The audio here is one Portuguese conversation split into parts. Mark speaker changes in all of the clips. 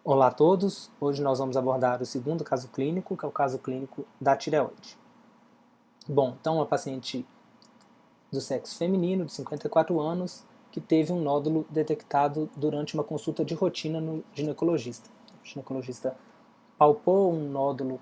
Speaker 1: Olá a todos, hoje nós vamos abordar o segundo caso clínico, que é o caso clínico da tireoide. Bom, então uma paciente do sexo feminino, de 54 anos, que teve um nódulo detectado durante uma consulta de rotina no ginecologista. O ginecologista palpou um nódulo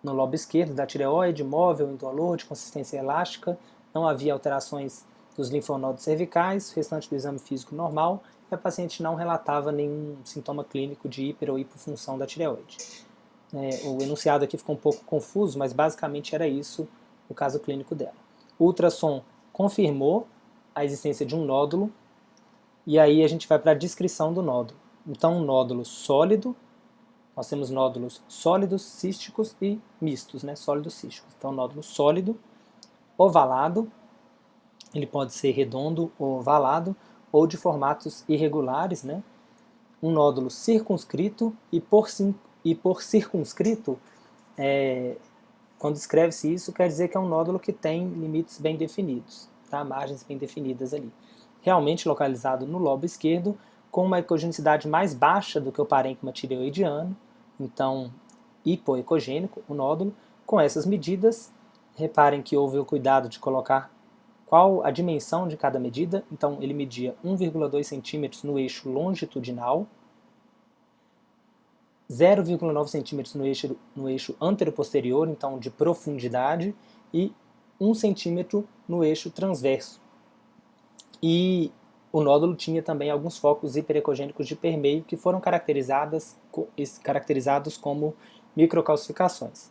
Speaker 1: no lobo esquerdo da tireoide, móvel, indolor, de consistência elástica, não havia alterações dos linfonodos cervicais, o restante do exame físico normal, e a paciente não relatava nenhum sintoma clínico de hiper ou hipofunção da tireoide. O enunciado aqui ficou um pouco confuso, mas basicamente era isso o caso clínico dela. O ultrassom confirmou a existência de um nódulo, e aí a gente vai para a descrição do nódulo. Então, um nódulo sólido, nós temos nódulos sólidos, císticos e mistos, né? Sólidos císticos. Então, nódulo sólido, ovalado, ele pode ser redondo ou ovalado, ou de formatos irregulares, né? Um nódulo circunscrito, e por circunscrito, quando escreve-se isso, quer dizer que é um nódulo que tem limites bem definidos, tá? Margens bem definidas ali. Realmente localizado no lobo esquerdo, com uma ecogenicidade mais baixa do que o parênquima tireoidiano, então hipoecogênico o nódulo. Com essas medidas, reparem que houve o cuidado de colocar qual a dimensão de cada medida. Então ele media 1,2 centímetros no eixo longitudinal, 0,9 centímetros no eixo antero-posterior, então de profundidade, e 1 centímetro no eixo transverso. E o nódulo tinha também alguns focos hiperecogênicos de permeio que foram caracterizados como microcalcificações.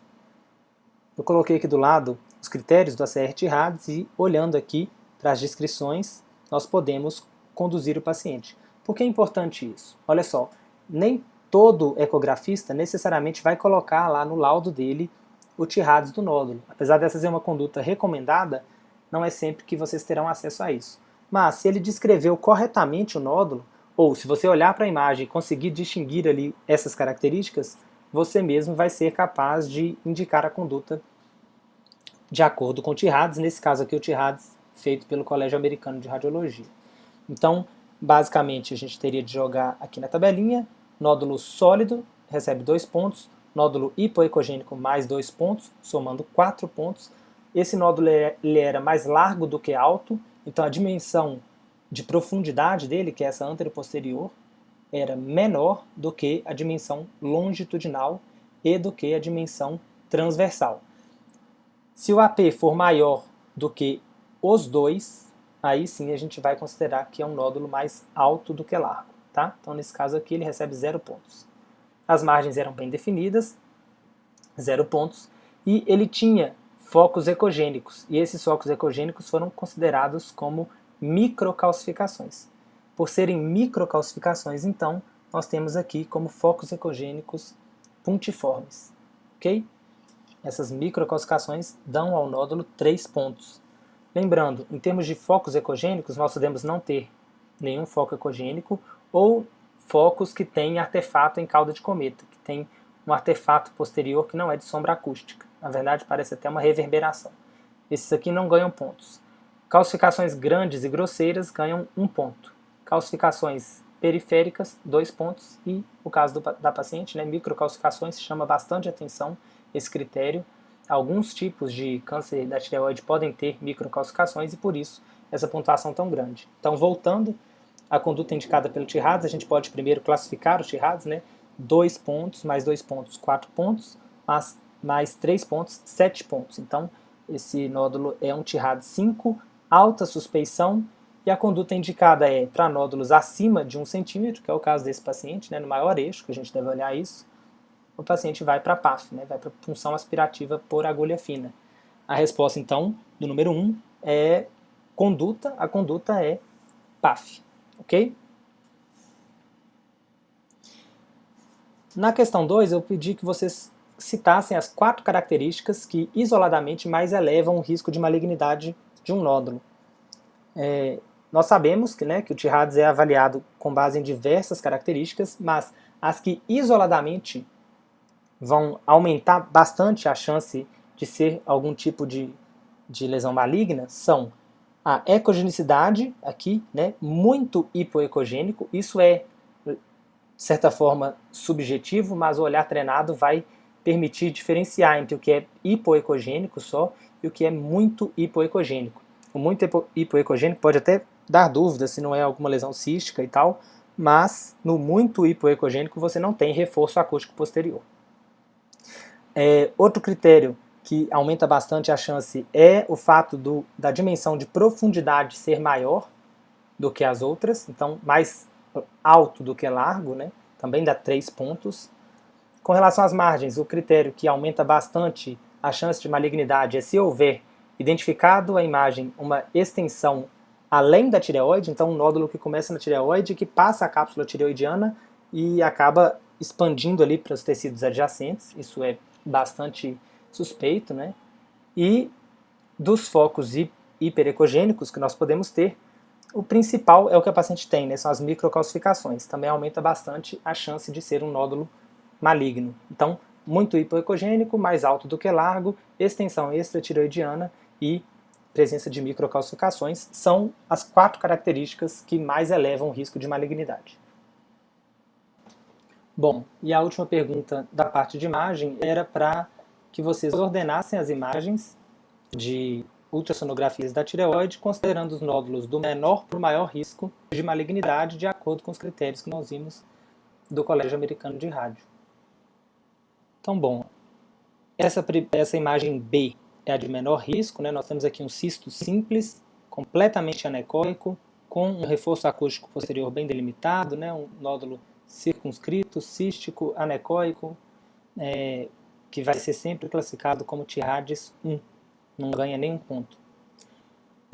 Speaker 1: Eu coloquei aqui do lado os critérios do ACR-Tirades e, olhando aqui para as descrições, nós podemos conduzir o paciente. Por que é importante isso? Olha só, nem todo ecografista necessariamente vai colocar lá no laudo dele o Tirades do nódulo. Apesar dessa ser uma conduta recomendada, não é sempre que vocês terão acesso a isso. Mas se ele descreveu corretamente o nódulo, ou se você olhar para a imagem e conseguir distinguir ali essas características, você mesmo vai ser capaz de indicar a conduta de acordo com o Tirades, nesse caso aqui o Tirades feito pelo Colégio Americano de Radiologia. Então, basicamente, a gente teria de jogar aqui na tabelinha, nódulo sólido recebe 2 pontos, nódulo hipoecogênico mais 2 pontos, somando 4 pontos. Esse nódulo ele era mais largo do que alto, então a dimensão de profundidade dele, que é essa antero-posterior, era menor do que a dimensão longitudinal e do que a dimensão transversal. Se o AP for maior do que os dois, aí sim a gente vai considerar que é um nódulo mais alto do que largo, tá? Então nesse caso aqui ele recebe 0 pontos. As margens eram bem definidas, 0 pontos, e ele tinha focos ecogênicos, e esses focos ecogênicos foram considerados como microcalcificações. Por serem microcalcificações, então, nós temos aqui como focos ecogênicos puntiformes, ok? Essas microcalcificações dão ao nódulo 3 pontos. Lembrando, em termos de focos ecogênicos, nós podemos não ter nenhum foco ecogênico ou focos que têm artefato em cauda de cometa, que tem um artefato posterior que não é de sombra acústica. Na verdade, parece até uma reverberação. Esses aqui não ganham pontos. Calcificações grandes e grosseiras ganham 1 ponto. Calcificações periféricas, 2 pontos. E o caso da paciente, né, microcalcificações, chama bastante atenção esse critério. Alguns tipos de câncer da tireoide podem ter microcalcificações e por isso essa pontuação tão grande. Então, voltando à conduta indicada pelo Tirades, a gente pode primeiro classificar os Tirades, né? 2 pontos, mais 2 pontos, 4 pontos, mais 3 pontos, 7 pontos. Então, esse nódulo é um Tirades 5, alta suspeição, e a conduta indicada é para nódulos acima de 1 centímetro, que é o caso desse paciente, né? No maior eixo, que a gente deve olhar isso, o paciente vai para PAF, né? Vai para punção aspirativa por agulha fina. A resposta, então, do número 1 é conduta, a conduta é PAF, ok? Na questão 2, eu pedi que vocês citassem as 4 características que isoladamente mais elevam o risco de malignidade de um nódulo. Nós sabemos que, né, que o Tirades é avaliado com base em diversas características, mas as que isoladamente vão aumentar bastante a chance de ser algum tipo de lesão maligna são a ecogenicidade, aqui, né, muito hipoecogênico, isso é de certa forma, subjetivo, mas o olhar treinado vai permitir diferenciar entre o que é hipoecogênico só e o que é muito hipoecogênico. O muito hipoecogênico pode até dar dúvida se não é alguma lesão cística e tal, mas no muito hipoecogênico você não tem reforço acústico posterior. Outro critério que aumenta bastante a chance é o fato da dimensão de profundidade ser maior do que as outras, então mais alto do que largo, né? Também dá 3 pontos. Com relação às margens, o critério que aumenta bastante a chance de malignidade é se houver identificado a imagem uma extensão além da tireoide, então um nódulo que começa na tireoide, que passa a cápsula tireoidiana e acaba expandindo ali para os tecidos adjacentes, isso é bastante suspeito, né? E dos focos hiperecogênicos que nós podemos ter, o principal é o que a paciente tem, né? São as microcalcificações, também aumenta bastante a chance de ser um nódulo maligno. Então, muito hipoecogênico, mais alto do que largo, extensão extratireoidiana e presença de microcalcificações são as 4 características que mais elevam o risco de malignidade. Bom, e a última pergunta da parte de imagem era para que vocês ordenassem as imagens de ultrassonografias da tireoide, considerando os nódulos do menor para o maior risco de malignidade, de acordo com os critérios que nós vimos do Colégio Americano de Rádio. Então, bom, essa imagem B é a de menor risco, né? Nós temos aqui um cisto simples, completamente anecoico, com um reforço acústico posterior bem delimitado, né? Um nódulo circunscrito, cístico, anecoico, que vai ser sempre classificado como Tirades 1, não ganha nenhum ponto.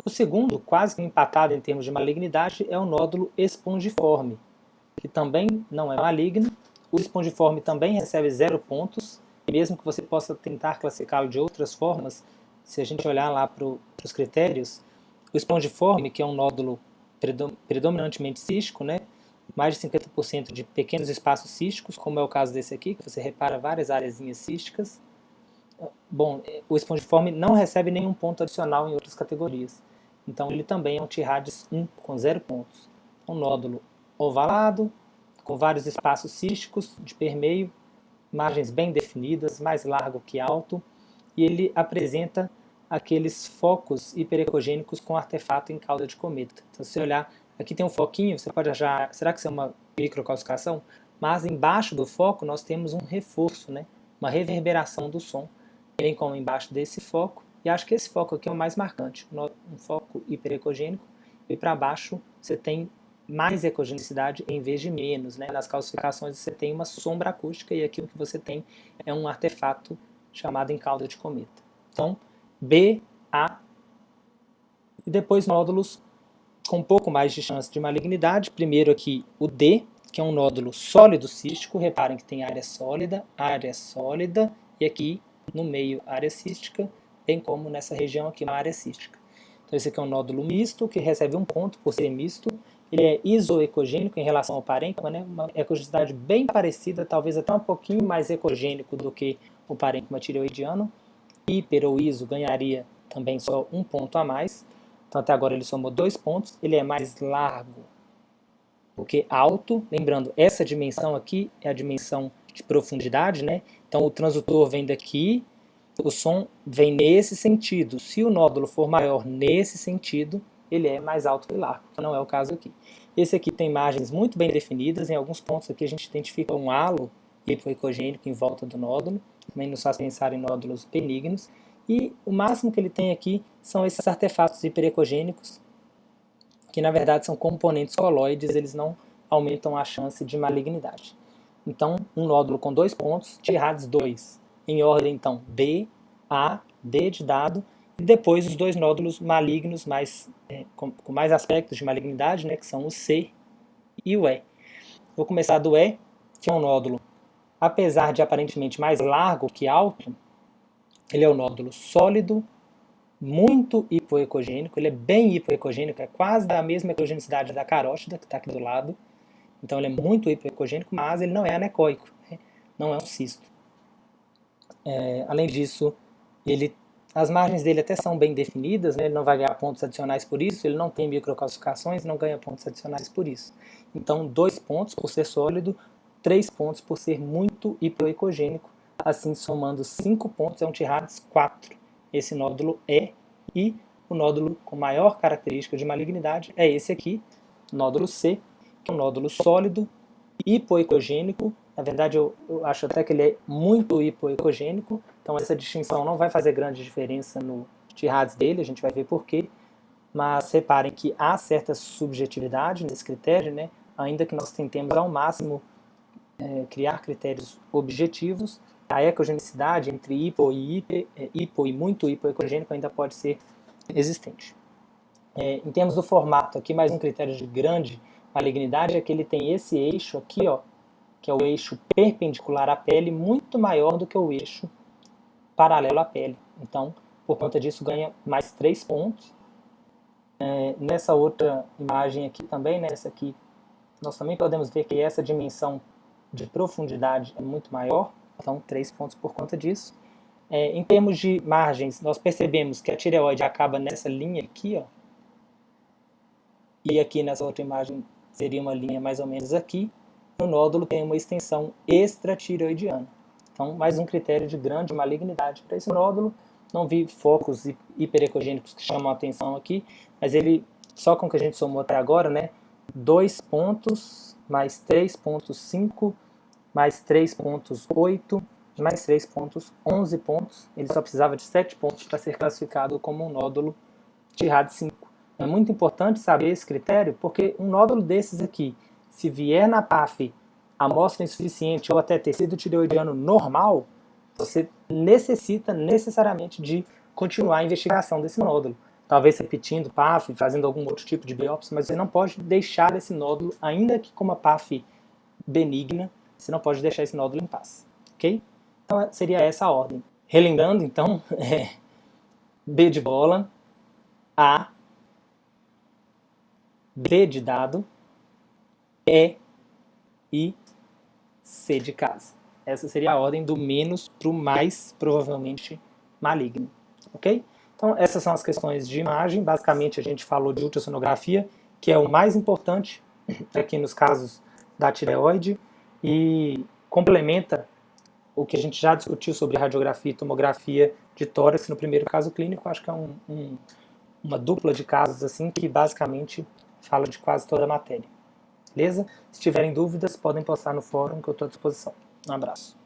Speaker 1: O segundo, quase que empatado em termos de malignidade, é o nódulo espongiforme, que também não é maligno. O espongiforme também recebe 0 pontos, mesmo que você possa tentar classificá-lo de outras formas. Se a gente olhar lá para os critérios, o espongiforme, que é um nódulo predominantemente cístico, né? Mais de 50% de pequenos espaços císticos, como é o caso desse aqui, que você repara várias áreazinhas císticas. Bom, o espongiforme não recebe nenhum ponto adicional em outras categorias. Então ele também é um Tirades 1 com 0 pontos. Um nódulo ovalado, com vários espaços císticos de permeio, margens bem definidas, mais largo que alto, e ele apresenta aqueles focos hiperecogênicos com artefato em cauda de cometa. Então, se você olhar, aqui tem um foquinho, você pode achar, será que isso é uma microcalcificação? Mas embaixo do foco nós temos um reforço, né? Uma reverberação do som, bem como embaixo desse foco, e acho que esse foco aqui é o mais marcante, um foco hiperecogênico, e para baixo você tem mais ecogenicidade em vez de menos, né? Nas calcificações você tem uma sombra acústica e aqui o que você tem é um artefato chamado em cauda de cometa. Então, B, A, e depois nódulos com um pouco mais de chance de malignidade. Primeiro aqui o D, que é um nódulo sólido cístico. Reparem que tem área sólida, e aqui no meio área cística, bem como nessa região aqui uma área cística. Então esse aqui é um nódulo misto, que recebe 1 ponto por ser misto. Ele é isoecogênico em relação ao parênquima, né? Uma ecogenicidade bem parecida, talvez até um pouquinho mais ecogênico do que o parênquima tireoidiano. Hiper ou iso ganharia também só 1 ponto a mais. Então até agora ele somou 2 pontos. Ele é mais largo do que alto. Lembrando, essa dimensão aqui é a dimensão de profundidade, né? Então o transdutor vem daqui, o som vem nesse sentido. Se o nódulo for maior nesse sentido, ele é mais alto que largo, que não é o caso aqui. Esse aqui tem margens muito bem definidas. Em alguns pontos aqui a gente identifica um halo hipoecogênico em volta do nódulo, também nos faz pensar em nódulos benignos. E o máximo que ele tem aqui são esses artefatos hiperecogênicos, que na verdade são componentes coloides, eles não aumentam a chance de malignidade. Então, um nódulo com 2 pontos, Tirades 2, em ordem então B, A, D de dado, e depois os 2 nódulos malignos com mais aspectos de malignidade, né, que são o C e o E. Vou começar do E, que é um nódulo, apesar de aparentemente mais largo que alto, ele é um nódulo sólido, muito hipoecogênico, ele é bem hipoecogênico, é quase da mesma ecogenicidade da carótida, que está aqui do lado. Então ele é muito hipoecogênico, mas ele não é anecoico, né? Não é um cisto. Além disso, as margens dele até são bem definidas, né? Ele não vai ganhar pontos adicionais por isso, ele não tem microcalcificações, não ganha pontos adicionais por isso. Então 2 pontos por ser sólido, 3 pontos por ser muito hipoecogênico. Assim, somando 5 pontos, é um T-Hadz 4. Esse nódulo é, e o nódulo com maior característica de malignidade é esse aqui, nódulo C, que é um nódulo sólido, hipoecogênico. Na verdade, eu acho até que ele é muito hipoecogênico, então essa distinção não vai fazer grande diferença no T-Hadz dele, a gente vai ver por quê. Mas reparem que há certa subjetividade nesse critério, né? Ainda que nós tentemos ao máximo criar critérios objetivos, a ecogenicidade entre hipo e muito hipoecogênico ainda pode ser existente. Em termos do formato, aqui mais um critério de grande malignidade é que ele tem esse eixo aqui, ó, que é o eixo perpendicular à pele, muito maior do que o eixo paralelo à pele. Então, por conta disso, ganha mais 3 pontos. Nessa outra imagem aqui também, nessa aqui, nós também podemos ver que essa dimensão de profundidade é muito maior, então 3 pontos por conta disso. Em termos de margens, nós percebemos que a tireoide acaba nessa linha aqui, ó, e aqui nessa outra imagem seria uma linha mais ou menos aqui. O nódulo tem uma extensão extratireoidiana. Então, mais um critério de grande malignidade para esse nódulo. Não vi focos hiperecogênicos que chamam a atenção aqui, mas ele, só com o que a gente somou até agora, né, 2 pontos, mais 3,5, mais 3,8, mais 3 pontos, 11 pontos. Ele só precisava de 7 pontos para ser classificado como um nódulo T-Hadz 5. É muito importante saber esse critério, porque um nódulo desses aqui, se vier na PAF amostra insuficiente ou até tecido tireoidiano normal, você necessita necessariamente de continuar a investigação desse nódulo. Talvez repetindo PAF, fazendo algum outro tipo de biópsia, mas você não pode deixar esse nódulo, ainda que com uma PAF benigna, você não pode deixar esse nódulo em paz. Ok? Então seria essa a ordem. Relembrando, então, B de bola, A, D de dado, E e C de casa. Essa seria a ordem do menos para o mais provavelmente maligno. Ok? Então essas são as questões de imagem. Basicamente a gente falou de ultrassonografia, que é o mais importante aqui nos casos da tireoide, e complementa o que a gente já discutiu sobre radiografia e tomografia de tórax no primeiro caso clínico. Acho que é uma dupla de casos assim que basicamente fala de quase toda a matéria. Beleza? Se tiverem dúvidas, podem postar no fórum que eu estou à disposição. Um abraço.